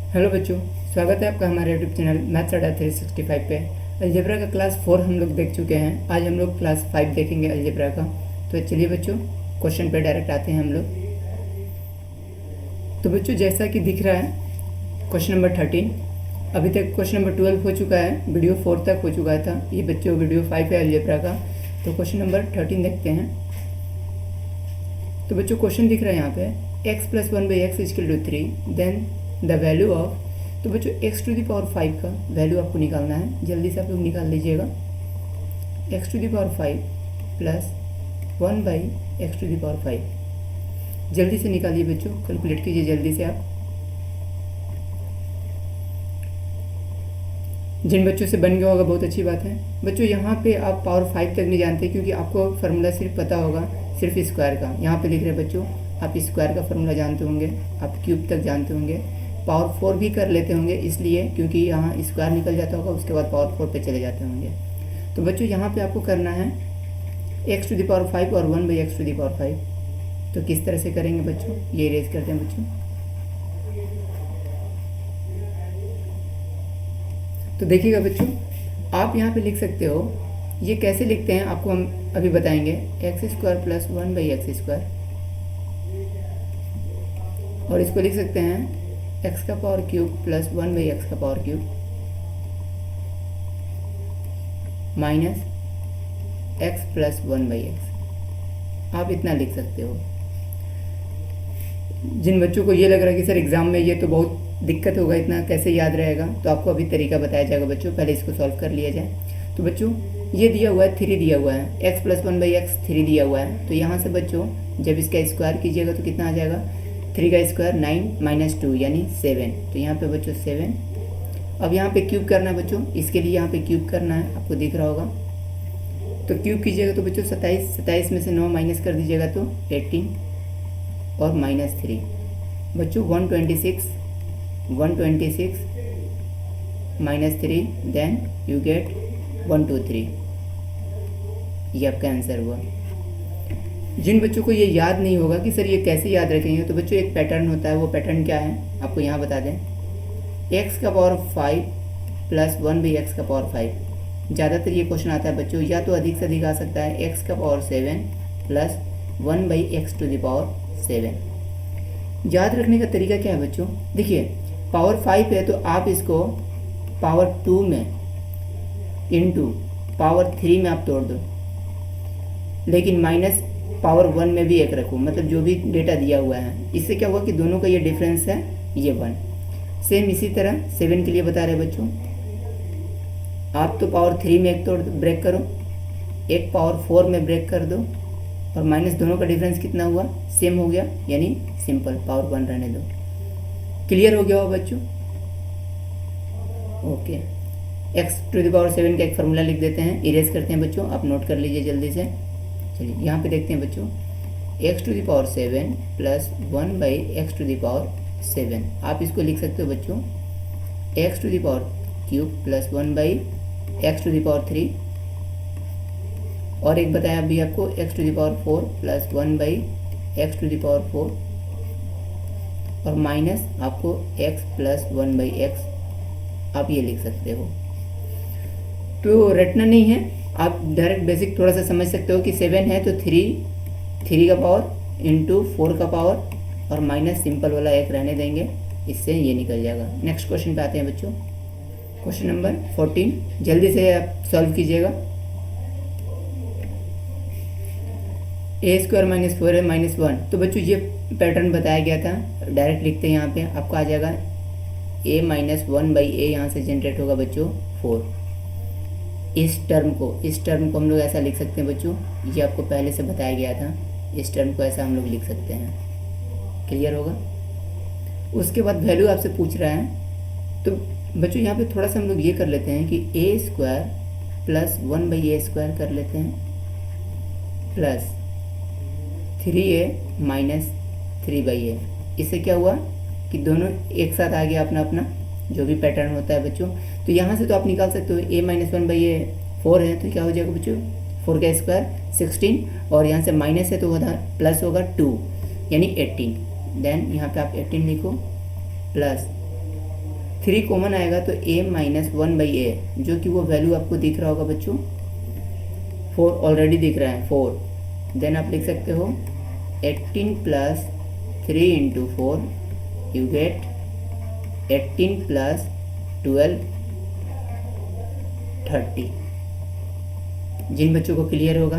Hello बच्चों, स्वागत है आपका हमारे यूट्यूब चैनल मैथ्स अड्डा 365 पे। अलजेब्रा का क्लास 4 हम लोग देख चुके हैं। आज हम लोग क्लास 5 देखेंगे अलजेब्रा का। तो चलिए बच्चों, क्वेश्चन पे डायरेक्ट आते हैं हम लोग। तो बच्चों, जैसा कि दिख रहा है क्वेश्चन नंबर 13, अभी तक क्वेश्चन नंबर 12 हो चुका है, वीडियो 4 तक हो चुका था। ये बच्चों वीडियो 5 है अलजेब्रा का। तो क्वेश्चन नंबर 13 देखते हैं। तो बच्चों क्वेश्चन दिख रहा है यहाँ पे x + 1/x = 3, then the value of. तो बच्चों x⁵ का वैल्यू आपको निकालना है। जल्दी से आप लोग निकाल लीजिएगा। x⁵ plus 1/x⁵। जल्दी से निकालिए बच्चों, कैलकुलेट कीजिए जल्दी से आप। जिन बच्चों से बन गया होगा बहुत अच्छी बात है। बच्चों यहाँ पे आप पावर 5 तक नहीं जानते, क्योंकि आपको फार्मूला सिर्फ पता होगा सिर्फ स्क्वायर का। यहाँ पे लिख रहे हैं बच्चों, आप स्क्वायर का फार्मूला जानते होंगे, आप क्यूब तक जानते होंगे, पावर 4 भी कर लेते होंगे, इसलिए क्योंकि यहाँ स्क्वायर निकल जाता होगा, उसके बाद पावर 4 पे चले जाते होंगे। तो बच्चों यहाँ पे आपको करना है x⁵ और 1/x⁵। तो किस तरह से करेंगे बच्चों, ये इरेज करते हैं बच्चों। तो देखिएगा बच्चों, आप यहाँ पे लिख सकते हो, ये कैसे लिखते हैं आपको हम अभी बताएंगे। x² + 1/x², और इसको लिख सकते हैं x³ + 1/x³ minus x + 1/x। आप इतना लिख सकते हो। जिन बच्चों को ये लग रहा है कि सर एग्ज़ाम में ये तो बहुत दिक्कत होगा, इतना कैसे याद रहेगा, तो आपको अभी तरीका बताया जाएगा बच्चों। पहले इसको सॉल्व कर लिया जाए। तो बच्चों ये दिया हुआ है 3 दिया हुआ है, x + 1/x 3 दिया हुआ है। तो यहाँ से बच्चों जब इसका स्क्वायर कीजिएगा तो कितना आ जाएगा, 3 का स्क्वायर 9 - 2 यानी 7। तो यहाँ पे बच्चों 7। अब यहाँ पे क्यूब करना है बच्चों, इसके लिए यहाँ पे क्यूब करना है, आपको दिख रहा होगा। तो क्यूब कीजिएगा तो बच्चों 27 में से 9 माइनस कर दीजिएगा तो 18 और -3। बच्चों 126 -3, देन यू गेट 123। ये आपका आंसर हुआ। जिन बच्चों को ये याद नहीं होगा कि सर ये कैसे याद रखेंगे, तो बच्चों एक पैटर्न होता है। वो पैटर्न क्या है आपको यहाँ बता दें। x⁵ + 1/x⁵। ज़्यादातर ये क्वेश्चन आता है बच्चों, या तो अधिक से अधिक आ सकता है x⁵ + 1/x⁵। याद रखने का तरीका क्या है बच्चों, देखिए पावर 5 है तो आप इसको पावर 2 में इंटू पावर 3 में आप तोड़ दो, लेकिन माइनस पावर 1 में भी एक रखो, मतलब जो भी डेटा दिया हुआ है। इससे क्या हुआ कि दोनों का ये डिफरेंस है, ये 1। सेम इसी तरह 7 के लिए बता रहे बच्चों, आप तो पावर 3 में एक तोड़ ब्रेक करो, एक पावर 4 में ब्रेक कर दो, और माइनस दोनों का डिफरेंस कितना हुआ, सेम हो गया, यानी सिंपल पावर 1 रहने दो। क्लियर हो गया हो बच्चों। ओके, x⁵ का एक फार्मूला लिख देते हैं, इरेज करते हैं बच्चों, आप नोट कर लीजिए जल्दी से। चलिए यहाँ पे देखते हैं बच्चों, x⁵ + 1/x⁵। आप इसको लिख सकते हो बच्चों x³ + 1/x⁵। और एक बताया अभी आपको x⁴ + 1/x⁴, और माइनस आपको x + 1/x। आप ये लिख सकते हो। तो रटना नहीं है, आप डायरेक्ट बेसिक थोड़ा सा समझ सकते हो कि 7 है तो 3 का पावर इंटू 4 का पावर, और माइनस सिंपल वाला एक रहने देंगे, इससे ये निकल जाएगा। नेक्स्ट क्वेश्चन पे आते हैं बच्चों, क्वेश्चन नंबर 14। जल्दी से आप सॉल्व कीजिएगा। a² - 4 है -1। तो बच्चों ये पैटर्न बताया गया था, डायरेक्ट लिखते हैं। यहाँ पे आपको आ जाएगा a - 1/a, यहाँ से जनरेट होगा बच्चों 4। इस टर्म को हम लोग ऐसा लिख सकते हैं बच्चों, ये आपको पहले से बताया गया था। इस टर्म को ऐसा हम लोग लिख सकते हैं। क्लियर होगा। उसके बाद वैल्यू आपसे पूछ रहा है, तो बच्चों यहाँ पे थोड़ा सा हम लोग ये कर लेते हैं कि a² + 1/a² कर लेते हैं, प्लस 3a - 3/a। इससे क्या हुआ कि दोनों एक साथ आ गया अपना अपना जो भी पैटर्न होता है बच्चों। तो यहाँ से तो आप निकाल सकते हो, a - 1/a 4 है तो क्या हो जाएगा बच्चों, 4 का स्क्वायर 16, और यहाँ से माइनस है तो प्लस होगा 2 यानी 18। देन यहाँ पे आप 18 लिखो प्लस 3 कॉमन आएगा तो a माइनस 1/a, जो कि वो वैल्यू आपको दिख रहा होगा बच्चों 4 ऑलरेडी दिख रहा है 4। देन आप लिख सकते हो 18 plus 3 into 4 you get 18 plus 12 30। जिन बच्चों को क्लियर होगा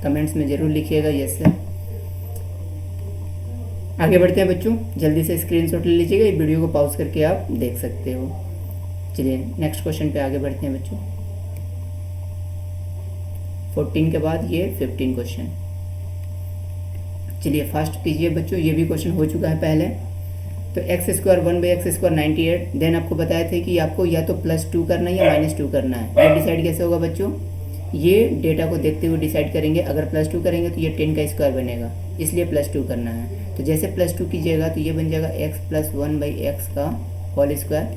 कमेंट्स में ज़रूर लिखिएगा यस सर। आगे बढ़ते हैं बच्चों, जल्दी से स्क्रीनशॉट ले लीजिएगा, ये वीडियो को पॉज करके आप देख सकते हो। चलिए नेक्स्ट क्वेश्चन पे आगे बढ़ते हैं बच्चों। 14 के बाद ये 15 क्वेश्चन। चलिए फास्ट कीजिए बच्चों, ये भी क्वेश्चन हो चुका है पहले। तो एक्स स्क्वायर 1/x² 98। देन आपको बताया था कि आपको या तो +2 करना है या -2 करना है। ये डिसाइड कैसे होगा बच्चों, ये डेटा को देखते हुए डिसाइड करेंगे। अगर +2 करेंगे तो ये 10 का स्क्वायर बनेगा, इसलिए +2 करना है। तो जैसे +2 कीजिएगा तो ये बन जाएगा x + 1/x का होल स्क्वायर,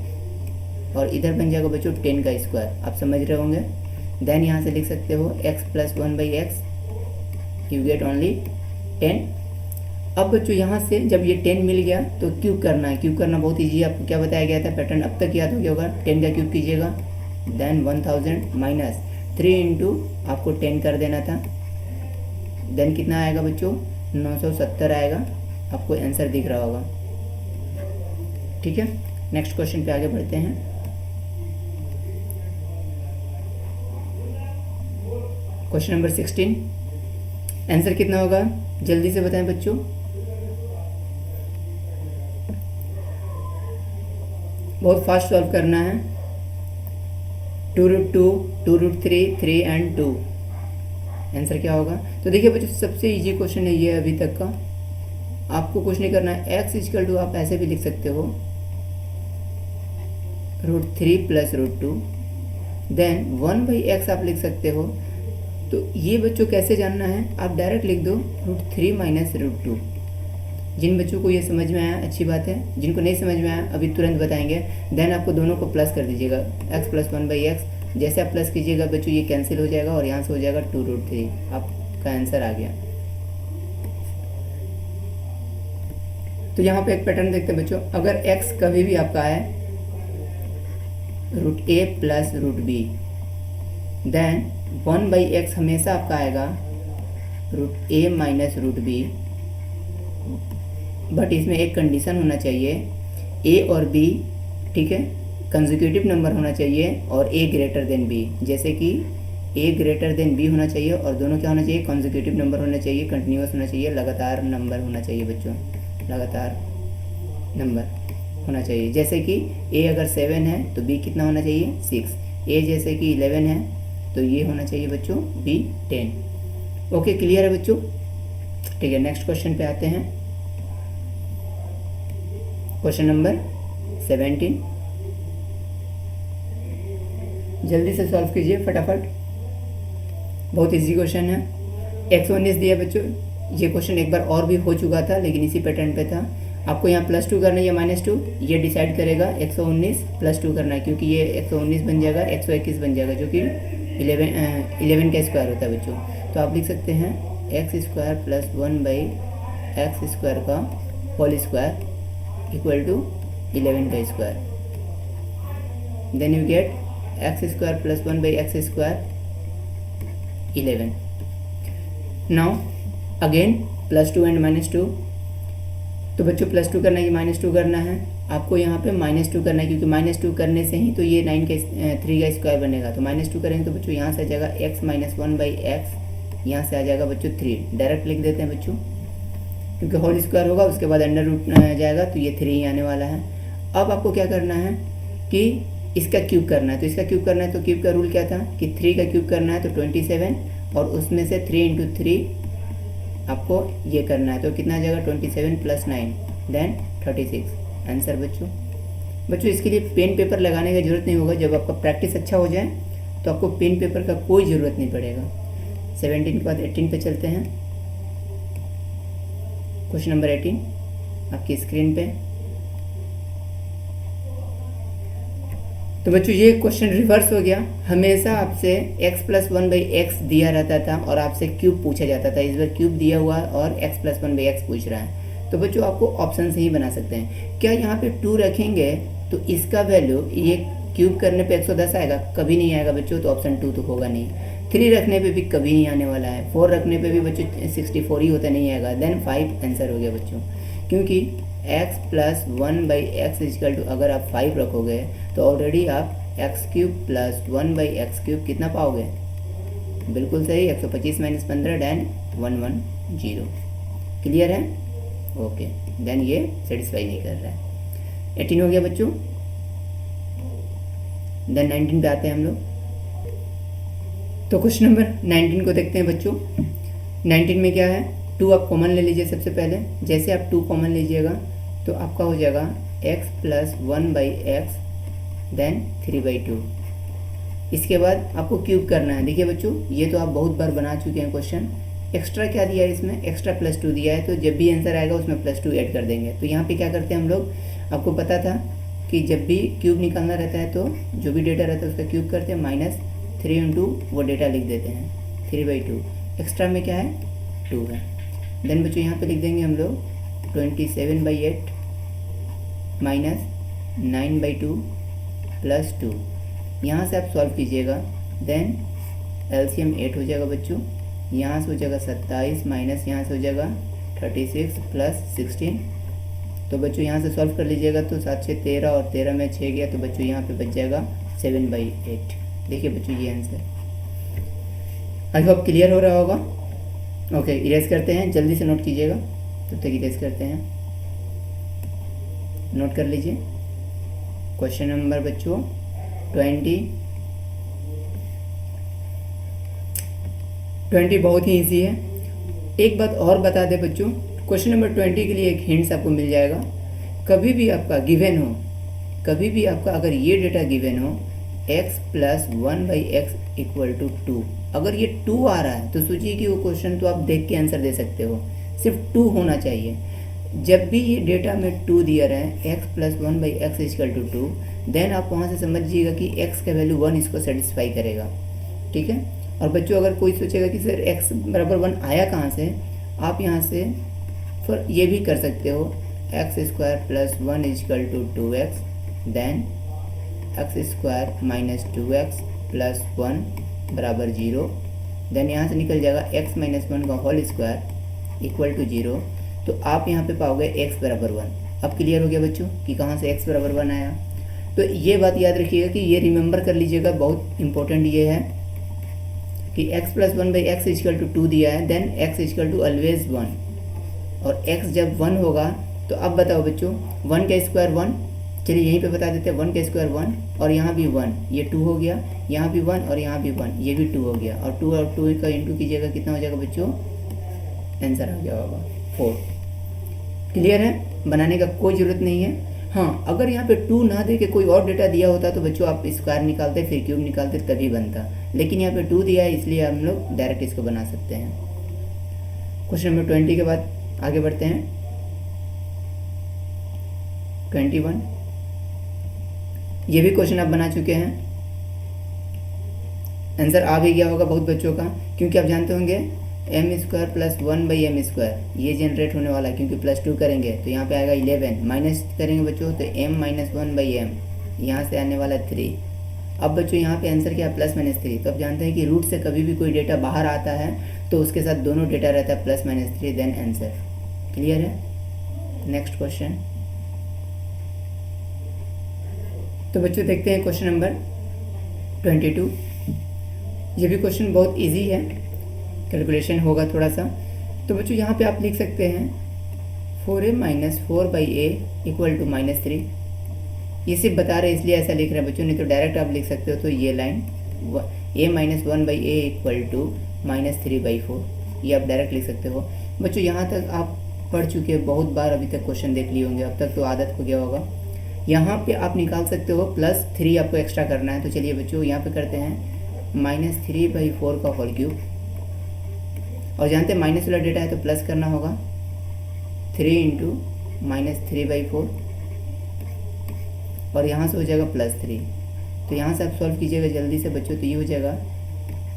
और इधर बन जाएगा बच्चों 10 का स्क्वायर। आप समझ रहे होंगे। देन यहाँ से लिख सकते हो x + 1/x you get only 10। अब बच्चों यहाँ से जब ये 10 मिल गया तो क्यूब करना है। क्यूब करना बहुत ईजी है, आपको क्या बताया गया था, पैटर्न अब तक याद हो गया होगा। 10 का क्यूब कीजिएगा, देन 1000 माइनस 3 इंटू आपको 10 कर देना था। देन कितना आएगा बच्चों 970 आएगा, आपको आंसर दिख रहा होगा। ठीक है, नेक्स्ट क्वेश्चन पे आगे बढ़ते हैं। क्वेश्चन नंबर 16, आंसर कितना होगा जल्दी से बताएं बच्चों। बहुत फास्ट सॉल्व करना है। 2√2, 2√3, 3 एंड 2। आंसर क्या होगा, तो देखिए बच्चों सबसे इजी क्वेश्चन है ये अभी तक का। आपको कुछ नहीं करना है, x = आप ऐसे भी लिख सकते हो √3 + √2। देन 1/x आप लिख सकते हो। तो ये बच्चों कैसे जानना है, आप डायरेक्ट लिख दो √3 - √2। जिन बच्चों को ये समझ में आया अच्छी बात है, जिनको नहीं समझ में आया अभी तुरंत बताएंगे। देन आपको दोनों को प्लस कर दीजिएगा, x + 1/x। जैसे आप प्लस कीजिएगा बच्चों ये कैंसिल हो जाएगा और यहाँ से हो जाएगा 2√3। आपका आंसर आ गया। तो यहाँ पे एक पैटर्न देखते हैं बच्चों, अगर x कभी भी आपका आए √a + √b, देन 1/x हमेशा आपका आएगा √a - √b। बट इसमें एक कंडीशन होना चाहिए, a और b, ठीक है, कंसेक्यूटिव नंबर होना चाहिए और a > b। जैसे कि a > b होना चाहिए और दोनों क्या होना चाहिए, कंसेक्यूटिव नंबर होना चाहिए, कंटिन्यूस होना चाहिए, लगातार नंबर होना चाहिए बच्चों, लगातार नंबर होना चाहिए। जैसे कि a अगर 7 है तो b कितना होना चाहिए 6, a जैसे कि 11 है तो ये होना चाहिए बच्चों b 10। ओके, क्लियर है बच्चों। ठीक है, नेक्स्ट क्वेश्चन पे आते हैं। क्वेश्चन नंबर 17, जल्दी से सॉल्व कीजिए फटाफट, बहुत इजी क्वेश्चन है। 119 दिया बच्चों, ये क्वेश्चन एक बार और भी हो चुका था लेकिन इसी पैटर्न पे था। आपको यहाँ +2 करना है या -2, ये डिसाइड करेगा। 119 + 2 करना है क्योंकि ये 119 बन जाएगा, 121 बन जाएगा, जो कि 11 का स्क्वायर होता है बच्चों। तो आप लिख सकते हैं x² + 1/x² का होल स्क्वायर = 11 का square. Then you get x² + 1/x² 11। Now again +2 and -2। तो बच्चों +2 करना है कि -2 करना है, आपको यहाँ पे -2 करना है क्योंकि -2 करने से ही तो ये 3 का स्क्वायर बनेगा। तो -2 करेंगे तो बच्चों यहाँ से आ जाएगा x - 1/x, यहाँ से आ जाएगा बच्चों 3। डायरेक्ट लिख देते हैं बच्चों क्योंकि होल स्क्वायर होगा उसके बाद √ जाएगा तो ये 3 ही आने वाला है। अब आपको क्या करना है कि इसका क्यूब करना है। तो इसका क्यूब करना है तो क्यूब का रूल क्या था कि 3 का क्यूब करना है तो 27 और उसमें से 3 × 3 आपको ये करना है। तो कितना आ जाएगा 27 + 9 देन 36 आंसर बच्चों। इसके लिए पेन पेपर लगाने की ज़रूरत नहीं होगा। जब आपका प्रैक्टिस अच्छा हो जाए तो आपको पेन पेपर का कोई ज़रूरत नहीं पड़ेगा। 17 के बाद 18 पे चलते हैं। क्वेश्चन नंबर 18 आपकी स्क्रीन पे। तो बच्चों ये क्वेश्चन रिवर्स हो गया। हमेशा आपसे x + 1/x दिया रहता था और आपसे क्यूब पूछा जाता था। इस बार क्यूब दिया हुआ है और x + 1/x पूछ रहा है। तो बच्चों आपको ऑप्शन से ही बना सकते हैं। क्या यहाँ पे 2 रखेंगे तो इसका वैल्यू ये क्यूब करने पे 110 आएगा, कभी नहीं आएगा बच्चों, तो ऑप्शन 2 तो होगा नहीं। 3 रखने पे भी कभी नहीं आने वाला है, 4 रखने पे भी बच्चों 64 ही होता, नहीं आएगा। देन 5 आंसर हो गया बच्चों, क्योंकि x plus 1/x equal to अगर आप 5 रखोगे तो ऑलरेडी आप x cube plus 1/x cube कितना पाओगे, बिल्कुल सही 125 माइनस 15 देन 110। क्लियर है? ओके, देन ये सेटिस्फाई नहीं कर रहा है। 18 हो गया बच्चों। देन 19 पे आते हैं हम लोग। तो क्वेश्चन नंबर 19 को देखते हैं बच्चों। 19 में क्या है, 2 आप कॉमन ले लीजिए सबसे पहले। जैसे आप 2 कॉमन लीजिएगा तो आपका हो जाएगा x प्लस 1/x देन 3/2। इसके बाद आपको क्यूब करना है। देखिए बच्चों, ये तो आप बहुत बार बना चुके हैं क्वेश्चन। एक्स्ट्रा क्या दिया है इसमें, एक्स्ट्रा +2 दिया है, तो जब भी आंसर आएगा उसमें +2 ऐड कर देंगे। तो यहाँ पे क्या करते हैं हम लोग, आपको पता था कि जब भी क्यूब निकालना रहता है तो जो भी डेटा रहता है उसका क्यूब करते हैं, -3 इंटू वो डेटा लिख देते हैं 3/2। एक्स्ट्रा में क्या है, 2 है। देन बच्चों यहाँ पे लिख देंगे हम लोग 27/8 -9/2 + 2। यहाँ से आप सॉल्व कीजिएगा, देन एलसीएम 8 हो जाएगा बच्चों। यहाँ से हो जाएगा 27 माइनस यहाँ से हो जाएगा 36 + 16। तो बच्चों यहाँ से सॉल्व कर लीजिएगा, तो 7 6 13 और 13 में 6 गया, तो बच्चों यहाँ पे बच जाएगा 7/8। देखिए बच्चों ये आंसर। आई होप क्लियर हो रहा होगा। ओके, इरेज करते हैं, जल्दी से नोट कीजिएगा, तब तक इरेज करते हैं। नोट कर लीजिए क्वेश्चन नंबर बच्चों 20 बहुत ही ईजी है। एक बात और बता दें बच्चों, क्वेश्चन नंबर 20 के लिए एक हिंट्स आपको मिल जाएगा। कभी भी आपका गिवन हो, कभी भी आपका अगर ये डेटा गिवन हो x plus 1/x equal to 2, अगर ये 2 आ रहा है तो सोचिए कि वो क्वेश्चन तो आप देख के आंसर दे सकते हो, सिर्फ 2 होना चाहिए। जब भी ये डेटा में 2 दिया रहा है x plus 1/x equal to 2, then आप वहाँ से समझिएगा कि x का वैल्यू 1 इसको सेटिस्फाई करेगा। ठीक है। और बच्चों अगर कोई सोचेगा कि सर x बराबर 1 आया कहाँ से, आप यहाँ से फिर ये भी कर सकते हो, x² plus 1 equal to 2x, then x² minus 2x plus 1 बराबर 0। देन यहाँ से निकल जाएगा x माइनस 1 का होल स्क्वायर इक्वल टू 0। तो आप यहाँ पे पाओगे x बराबर 1। अब क्लियर हो गया बच्चों कि कहाँ से x बराबर 1 आया। तो ये बात याद रखिएगा कि ये रिमेंबर कर लीजिएगा, बहुत इंपॉर्टेंट ये है कि x plus 1/x equal to 2 दिया है, then x equal to always 1, और x जब 1 होगा तो अब बताओ बच्चों 1 का स्क्वायर 1, चलिए यहीं पे बता देते हैं 1 का स्क्वायर 1, और यहाँ भी 1, ये 2 हो गया, यहाँ भी 1 और यहाँ भी 1, ये भी 2 हो गया, और 2 और 2 का इंटू कीजिएगा, कितना हो जाएगा बच्चों, आंसर आ गया होगा 4। क्लियर है, बनाने का कोई ज़रूरत नहीं है। हाँ, अगर यहाँ पे 2 ना दे के कोई और डेटा दिया होता तो बच्चों आप स्क्वायर निकालते, फिर क्यूब निकालते, तभी बनता, लेकिन यहाँ पे 2 दिया है इसलिए हम लोग डायरेक्ट इसको बना सकते हैं। क्वेश्चन नंबर 20 के बाद आगे बढ़ते हैं 21। ये भी क्वेश्चन आप बना चुके हैं, आंसर आ भी गया होगा बहुत बच्चों का, क्योंकि आप जानते होंगे m² प्लस 1/m², ये जनरेट होने वाला है, क्योंकि +2 करेंगे तो यहाँ पे आएगा 11, माइनस करेंगे बच्चों तो m माइनस 1/m, यहाँ से आने वाला 3। अब बच्चों यहाँ पे आंसर क्या है, +-3। तो आप जानते हैं कि रूट से कभी भी कोई डेटा बाहर आता है तो उसके साथ दोनों डेटा रहता है +-3, देन आंसर। क्लियर है। Next question. तो बच्चों देखते हैं क्वेश्चन नंबर 22। ये भी क्वेश्चन बहुत ईजी है, कैलकुलेशन होगा थोड़ा सा। तो बच्चों यहाँ पे आप लिख सकते हैं 4a minus 4/a equal to -3। ये सिर्फ बता रहे इसलिए ऐसा लिख रहे हैं बच्चों, नहीं तो डायरेक्ट आप लिख सकते हो। तो ये line a minus 1/a equal to -3/4, ये आप डायरेक्ट लिख सकते हो। बच्चों यहाँ तक आप पढ़ चुके हैं, बहुत बार अभी तक क्वेश्चन देख लिए होंगे, अब तक तो आदत हो गया होगा। यहाँ पे आप निकाल सकते हो, +3 आपको एक्स्ट्रा करना है। तो चलिए बच्चों यहाँ पे करते हैं -3/4 का होल क्यूब, और जानते हैं माइनस वाला डेटा है तो प्लस करना होगा, 3 इंटू -3/4, और यहाँ से हो जाएगा +3। तो यहाँ से आप सॉल्व कीजिएगा जल्दी से बच्चों, तो ये हो जाएगा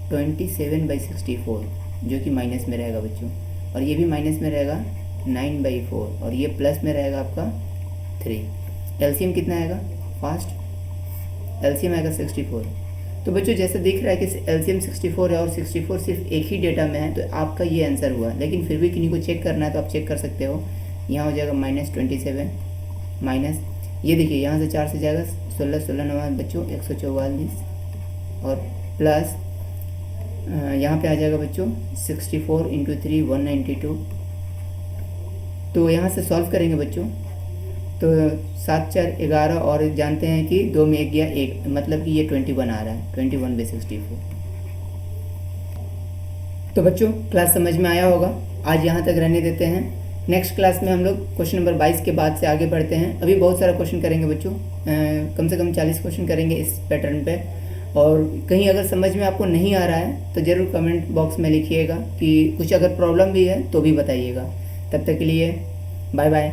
27/64, जो कि माइनस में रहेगा बच्चों, और ये भी माइनस में रहेगा 9/4, और ये प्लस में रहेगा आपका 3। एलसीएम कितना आएगा, फास्ट एलसीएम आएगा 64। तो बच्चों जैसे दिख रहा है कि एलसीएम 64 है और 64 सिर्फ एक ही डेटा में है, तो आपका ये आंसर हुआ। लेकिन फिर भी किन्हीं को चेक करना है तो आप चेक कर सकते हो। यहाँ हो जाएगा -27 माइनस, ये देखिए यहाँ से 4 से जाएगा 16, 16 9 बच्चों 144 और प्लस यहाँ पे आ जाएगा बच्चों 64 इंटू 3 192। तो यहाँ से सॉल्व करेंगे बच्चों, तो 7 4 11 और जानते हैं कि 2 में 1 गया 1, मतलब कि ये 21 आ रहा है, 21/64। तो बच्चों क्लास समझ में आया होगा, आज यहाँ तक रहने देते हैं। नेक्स्ट क्लास में हम लोग क्वेश्चन नंबर 22 के बाद से आगे बढ़ते हैं। अभी बहुत सारा क्वेश्चन करेंगे बच्चों, कम से कम 40 क्वेश्चन करेंगे इस पैटर्न पे। और कहीं अगर समझ में आपको नहीं आ रहा है तो ज़रूर कमेंट बॉक्स में लिखिएगा कि कुछ अगर प्रॉब्लम भी है तो भी बताइएगा। तब तक के लिए बाय बाय।